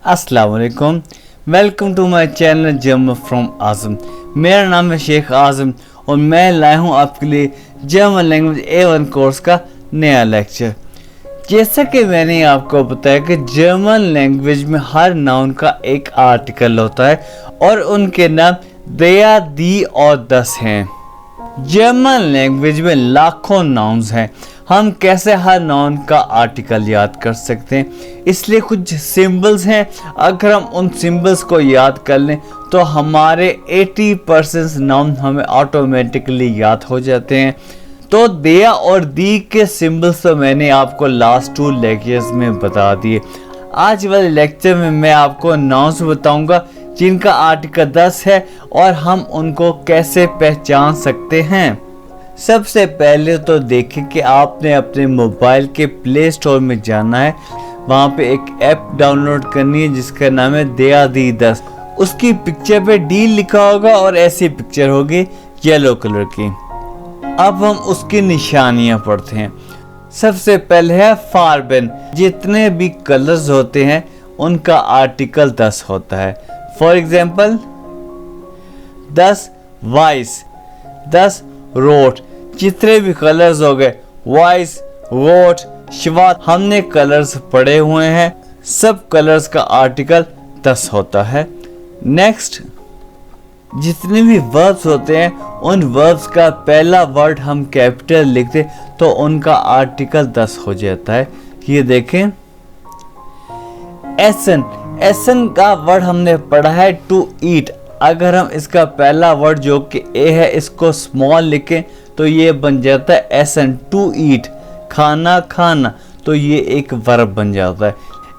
अस्सलाम वालेकुम। Welcome to my channel German from Azam. मेरा नाम है शेख आज़म और मैं लाया हूँ आपके लिए जर्मन लैंग्वेज A1 कोर्स का नया लेक्चर। जैसा कि मैंने आपको बताया कि जर्मन लैंग्वेज में हर नाउन का एक आर्टिकल होता है और उनके नाम दया, दी और दस हैं। जर्मन लैंग्वेज में लाखों नाउन्स हैं। हम कैसे हर नाउन का आर्टिकल याद कर सकते हैं, इसलिए कुछ सिंबल्स हैं। अगर हम उन सिंबल्स को याद कर लें तो हमारे 80% नाउन हमें ऑटोमेटिकली याद हो जाते हैं। तो दिया और दी के सिंबल्स तो मैंने आपको लास्ट 2 लेक्चर्स में बता दिए। आज वाले लेक्चर में मैं आपको नाउन्स बताऊंगा जिनका आर्टिकल 10 है और हम उनको कैसे पहचान सकते हैं। सबसे पहले तो देखें कि आपने अपने मोबाइल के प्ले स्टोर में जाना है। वहाँ पे एक ऐप डाउनलोड करनी है जिसका नाम है दया दी 10। उसकी पिक्चर पे डी लिखा होगा और ऐसी पिक्चर होगी येलो कलर की। अब हम उसकी निशानियाँ पढ़ते हैं। सबसे पहले है फार्बेन। जितने भी कलर्स होते हैं उनका आर्टिकल 10 होता है। फॉर एग्जाम्पल 10 वाइस, 10 रोट। जितने भी कलर्स हो गए वाइस, रोट, शिवात, हमने कलर्स पढ़े हुए हैं। सब कलर्स का आर्टिकल 10 होता है। नेक्स्ट, जितने भी वर्ब्स होते हैं उन वर्ब्स का पहला वर्ड हम कैपिटल लिखते तो उनका आर्टिकल 10 हो जाता है। ये देखें, एसन। एसन का वर्ड हमने पढ़ा है टू ईट। अगर हम इसका पहला वर्ड जो कि ए है इसको स्मॉल लिखें तो ये बन जाता है एसन, टू ईट, खाना खाना। तो ये एक वर्ब बन जाता है।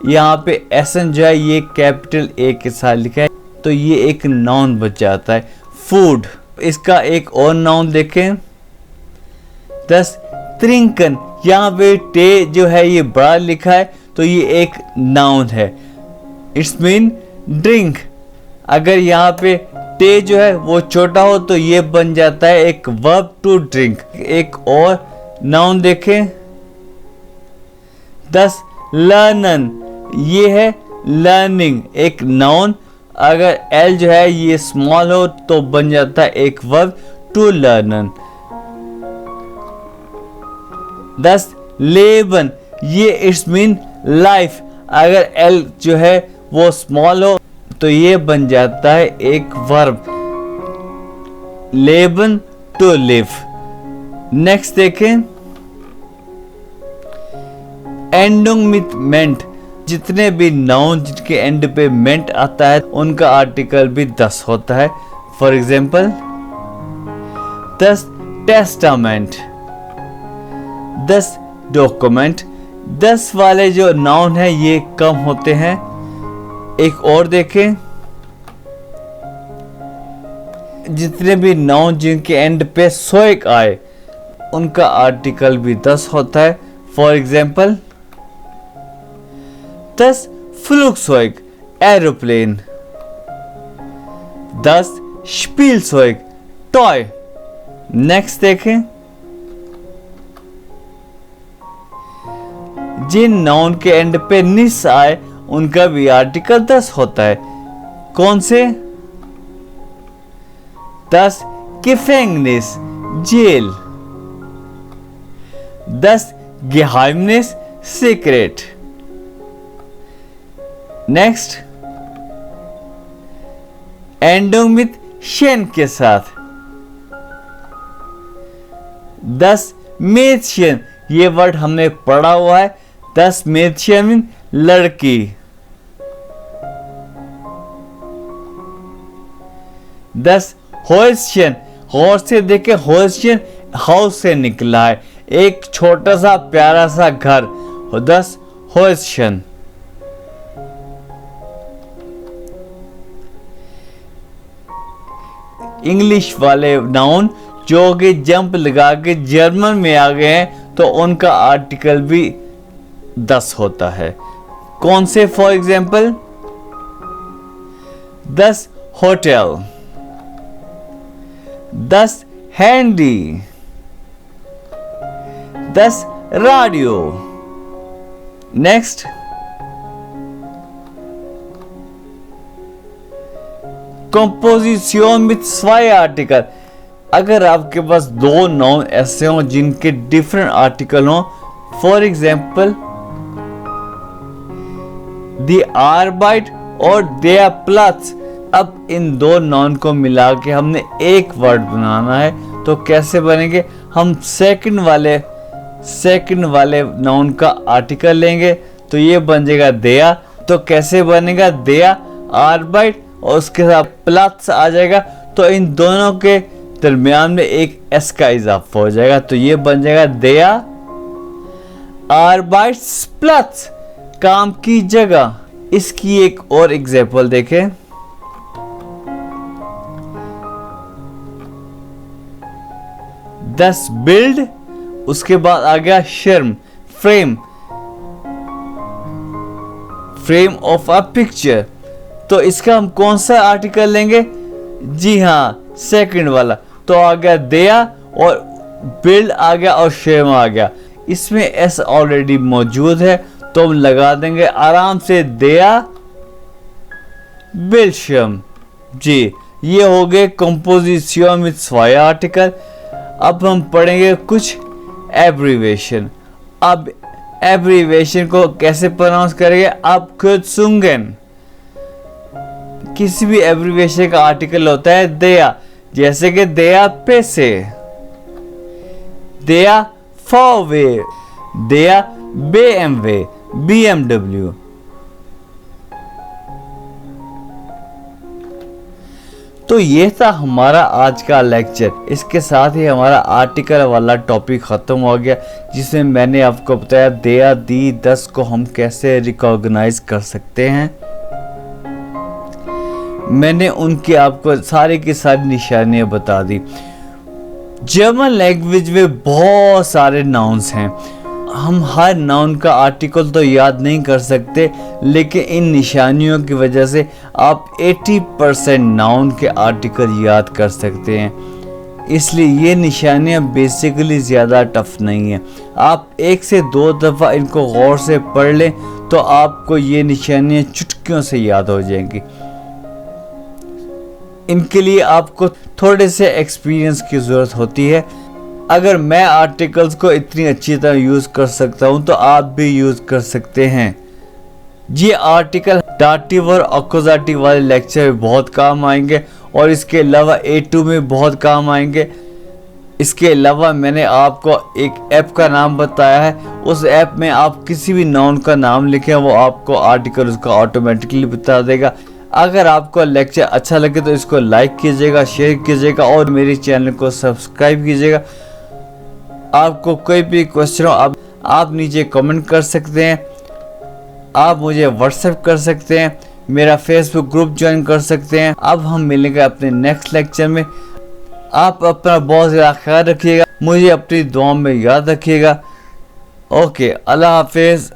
यहाँ पे एसन जो है ये कैपिटल ए के साथ लिखा है तो ये एक नाउन बन जाता है। फूड। इसका एक और नाउन देखें, 10 त्रिंकन। यहाँ पे टे जो है ये बड़ा लिखा है तो ये एक नाउन है। It's mean drink. अगर यहाँ पे टे जो है वो छोटा हो तो ये बन जाता है एक वर्ब टू ड्रिंक। एक और नाउन देखें, 10 लर्नन। ये है लर्निंग, एक नाउन। अगर एल जो है ये स्मॉल हो तो बन जाता है एक वर्ब टू लर्नन। 10 लेबन। ये इट्स मीन लाइफ। अगर एल जो है वो स्मॉल हो तो ये बन जाता है एक वर्ब, लेबन, टू लिव। नेक्स्ट देखें, एंडिंग विथ मेंट। जितने भी नाउन जिनके एंड पे मेंट आता है उनका आर्टिकल भी 10 होता है। For example 10 testament, 10 document. 10 वाले जो नाउन है ये कम होते हैं। एक और देखें, जितने भी नाउन जिनके एंड पे सोइक आए उनका आर्टिकल भी 10 होता है। फॉर एग्जाम्पल 10 फ्लुगज़euग, एरोप्लेन। 10 स्पीलज़euग, टॉय। नेक्स्ट देखें, जिन नाउन के एंड पे निस आए उनका भी आर्टिकल 10 होता है। कौन से? 10 Gefängnis, jail. 10 Geheimnis, secret. Next, ending with शेन के साथ 10 मेथियन। ये वर्ड हमने पढ़ा हुआ है। 10 मेथियन मीन लड़की। 10 होइशन। हॉर्स से देखे, होइशन हाउस से निकला है, एक छोटा सा प्यारा सा घर। 10 होइशन। इंग्लिश वाले नाउन जो कि जंप लगा के जर्मन में आ गए हैं तो उनका आर्टिकल भी 10 होता है। कौन से? For example 10 hotel, 10 handy, 10 radio. Next, composition with 2 article. अगर आपके पास 2 नाउन ऐसे हों जिनके डिफरेंट आर्टिकल हों, फॉर एग्जाम्पल द आर्बाइट और देयर प्लस, अब इन 2 नाउन को मिला के हमने एक वर्ड बनाना है, तो कैसे बनेंगे? हम सेकंड वाले नाउन का आर्टिकल लेंगे, तो ये बन जाएगा देया। तो कैसे बनेगा? देया आर्बाइट और उसके साथ प्लस आ जाएगा, तो इन दोनों के दरमियान में एक एस का इजाफा हो जाएगा, तो ये बन जाएगा देया आर्बाइट्स प्लस, काम की जगह। इसकी एक और एग्जांपल देखें। दस बिल्ड, उसके बाद आ गया शर्म, फ्रेम ऑफ अ पिक्चर। तो इसका हम कौन सा आर्टिकल लेंगे? जी हाँ, सेकंड वाला। तो आ गया देया और बिल्ड आ गया और शर्म आ गया। इसमें एस ऑलरेडी मौजूद है, तो हम लगा देंगे आराम से देया बिल्ड शर्म। जी, ये हो गए कंपोजिशन विद 2 आर्टिकल। अब हम पढ़ेंगे कुछ एब्रीवेशन। अब एब्रीवेशन को कैसे प्रोनाउंस करेंगे आप खुद सुनेंगे। किसी भी एब्रीवेशन का आर्टिकल होता है देया, जैसे कि देया पैसे, देया फॉरवे, देया BMW, BMW। तो ये था हमारा आज का लेक्चर। इसके साथ ही हमारा आर्टिकल वाला टॉपिक ख़त्म हो गया, जिसमें मैंने आपको बताया देया दी दस को हम कैसे रिकॉग्नाइज कर सकते हैं। मैंने उनकी आपको सारी की सारी निशानियां बता दी। जर्मन लैंग्वेज में बहुत सारे नाउन्स हैं, हम हर नाउन का आर्टिकल तो याद नहीं कर सकते, लेकिन इन निशानियों की वजह से आप 80% नाउन के आर्टिकल याद कर सकते हैं। इसलिए ये निशानियां बेसिकली ज़्यादा टफ नहीं है। आप 1 से 2 दफ़ा इनको गौर से पढ़ लें तो आपको ये निशानियां चुटकियों से याद हो जाएंगी। इनके लिए आपको थोड़े से एक्सपीरियंस की ज़रूरत होती है। अगर मैं आर्टिकल्स को इतनी अच्छी तरह यूज़ कर सकता हूं तो आप भी यूज़ कर सकते हैं। ये आर्टिकल दाटिव और अक्कुजाटिव वाले लेक्चर में बहुत काम आएंगे और इसके अलावा A2 में बहुत काम आएंगे। इसके अलावा मैंने आपको एक ऐप का नाम बताया है, उस ऐप में आप किसी भी नाउन का नाम लिखें, वो आपको आर्टिकल उसका ऑटोमेटिकली बता देगा। अगर आपको लेक्चर अच्छा लगे तो इसको लाइक कीजिएगा, शेयर कीजिएगा और मेरे चैनल को सब्सक्राइब कीजिएगा। आपको कोई भी क्वेश्चन हो आप नीचे कमेंट कर सकते हैं, आप मुझे व्हाट्सएप कर सकते हैं, मेरा फेसबुक ग्रुप ज्वाइन कर सकते हैं। अब हम मिलेंगे अपने नेक्स्ट लेक्चर में। आप अपना बहुत ज़्यादा ख्याल रखिएगा, मुझे अपनी दुआ में याद रखिएगा। ओके, अल्लाह हाफिज़।